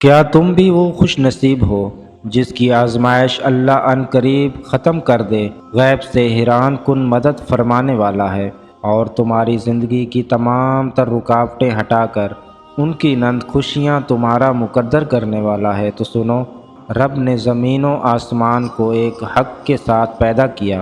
کیا تم بھی وہ خوش نصیب ہو جس کی آزمائش اللہ ان قریب ختم کر دے، غیب سے حیران کن مدد فرمانے والا ہے اور تمہاری زندگی کی تمام تر رکاوٹیں ہٹا کر ان کی نند خوشیاں تمہارا مقدر کرنے والا ہے۔ تو سنو، رب نے زمین و آسمان کو ایک حق کے ساتھ پیدا کیا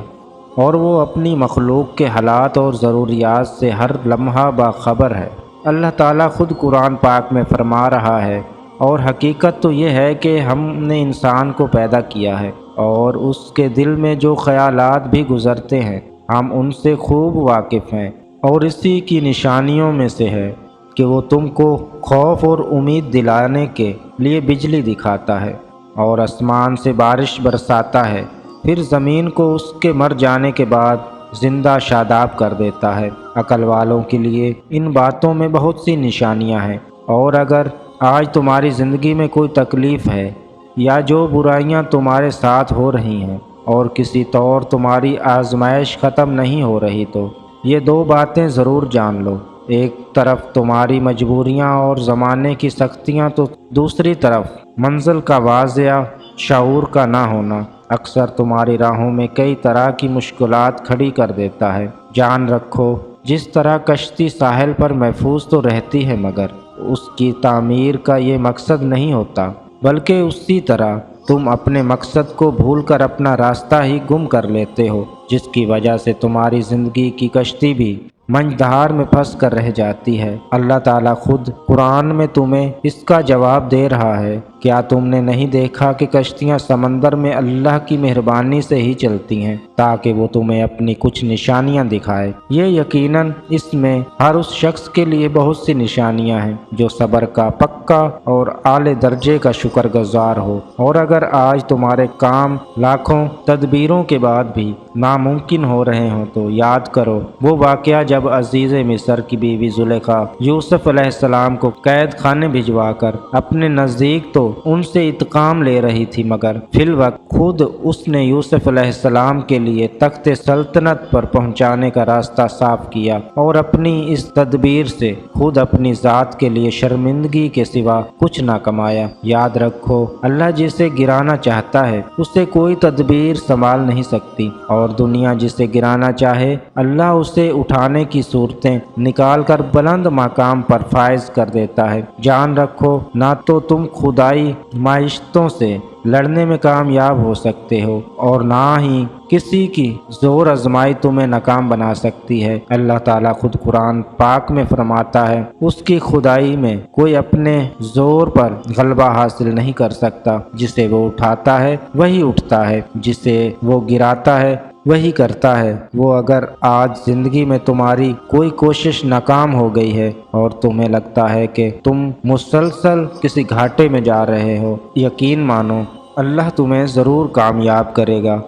اور وہ اپنی مخلوق کے حالات اور ضروریات سے ہر لمحہ باخبر ہے۔ اللہ تعالیٰ خود قرآن پاک میں فرما رہا ہے، اور حقیقت تو یہ ہے کہ ہم نے انسان کو پیدا کیا ہے اور اس کے دل میں جو خیالات بھی گزرتے ہیں ہم ان سے خوب واقف ہیں، اور اسی کی نشانیوں میں سے ہے کہ وہ تم کو خوف اور امید دلانے کے لیے بجلی دکھاتا ہے اور آسمان سے بارش برساتا ہے، پھر زمین کو اس کے مر جانے کے بعد زندہ شاداب کر دیتا ہے۔ عقل والوں کے لیے ان باتوں میں بہت سی نشانیاں ہیں، اور اگر آج تمہاری زندگی میں کوئی تکلیف ہے یا جو برائیاں تمہارے ساتھ ہو رہی ہیں اور کسی طور تمہاری آزمائش ختم نہیں ہو رہی، تو یہ دو باتیں ضرور جان لو۔ ایک طرف تمہاری مجبوریاں اور زمانے کی سختیاں، تو دوسری طرف منزل کا واضح شعور کا نہ ہونا اکثر تمہاری راہوں میں کئی طرح کی مشکلات کھڑی کر دیتا ہے۔ جان رکھو، جس طرح کشتی ساحل پر محفوظ تو رہتی ہے مگر اس کی تعمیر کا یہ مقصد نہیں ہوتا، بلکہ اسی طرح تم اپنے مقصد کو بھول کر اپنا راستہ ہی گم کر لیتے ہو، جس کی وجہ سے تمہاری زندگی کی کشتی بھی منجدھار میں پھنس کر رہ جاتی ہے۔ اللہ تعالیٰ خود قرآن میں تمہیں اس کا جواب دے رہا ہے۔ کیا تم نے نہیں دیکھا کہ کشتیاں سمندر میں اللہ کی مہربانی سے ہی چلتی ہیں تاکہ وہ تمہیں اپنی کچھ نشانیاں دکھائے؟ یہ یقیناً اس میں ہر اس شخص کے لیے بہت سی نشانیاں ہیں جو صبر کا پکا اور اعلی درجے کا شکر گزار ہو۔ اور اگر آج تمہارے کام لاکھوں تدبیروں کے بعد بھی ناممکن ہو رہے ہوں تو یاد کرو وہ واقعہ جب عزیز مصر کی بیوی زلیخا یوسف علیہ السلام کو قید خانے بھجوا کر اپنے نزدیک تو ان سے انتقام لے رہی تھی، مگر فی الوقت خود اس نے یوسف علیہ السلام کے لیے تخت سلطنت پر پہنچانے کا راستہ صاف کیا اور اپنی اس تدبیر سے خود اپنی ذات کے لیے شرمندگی کے سوا کچھ نہ کمایا۔ یاد رکھو، اللہ جسے گرانا چاہتا ہے اسے کوئی تدبیر سنبھال نہیں سکتی، اور دنیا جسے گرانا چاہے اللہ اسے اٹھانے کی صورتیں نکال کر بلند مقام پر فائز کر دیتا ہے۔ جان رکھو، نہ تو تم خدائی معیشتوں سے لڑنے میں کامیاب ہو سکتے ہو اور نہ ہی کسی کی زور آزمائی تمہیں ناکام بنا سکتی ہے۔ اللہ تعالیٰ خود قرآن پاک میں فرماتا ہے، اس کی خدائی میں کوئی اپنے زور پر غلبہ حاصل نہیں کر سکتا، جسے وہ اٹھاتا ہے وہی اٹھتا ہے، جسے وہ گراتا ہے وہی کرتا ہے۔ وہ اگر آج زندگی میں تمہاری کوئی کوشش ناکام ہو گئی ہے اور تمہیں لگتا ہے کہ تم مسلسل کسی گھاٹے میں جا رہے ہو، یقین مانو اللہ تمہیں ضرور کامیاب کرے گا۔